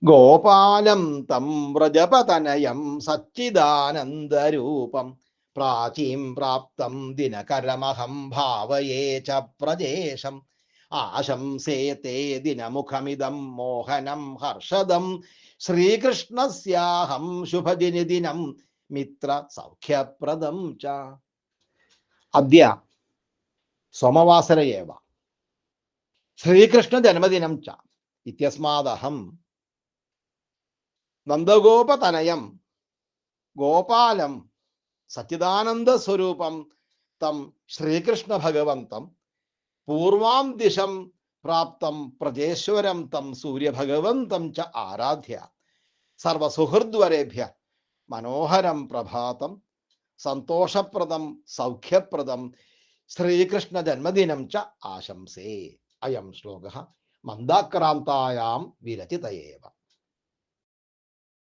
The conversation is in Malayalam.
ഗോപാലം തം വ്രജപതനയം സച്ചിദാനന്ദരൂപം പ്രാചീം പ്രാപ്തം ദിനകരമഹം ഭാവയേ ച പ്രജേശം ആശംസേ തേ ദിനമുഖമിദം മോഹനം ഹർഷദം ശ്രീകൃഷ്ണസ്യാഹം ശുഭദിനിദിനം മിത്ര സൗഖ്യപ്രദം ച. അദ്യ സോമവാസരയേവ ശ്രീകൃഷ്ണ ജന്മദിനം ച ഇത്യസ്മാദഹം നന്ദഗോപതനയം ഗോപാലം സച്ചിദാനന്ദ സ്വരൂപം തം ശ്രീകൃഷ്ണ ഭഗവന്തം പൂർവാം ദിശം പ്രാപ്തം പ്രജേശ്വരം തം സൂര്യഭഗവന്തം ച ആരാധ്യ സർവസുഹൃദ്വരേഭ്യ മനോഹരം പ്രഭാതം സന്തോഷപ്രദം സൗഖ്യപ്രദം ശ്രീകൃഷ്ണ ജന്മദിനം ച ആശംസേ. അയം ശ്ലോകഃ മന്ദാക്രാന്തായാം വിരചിതയേവ.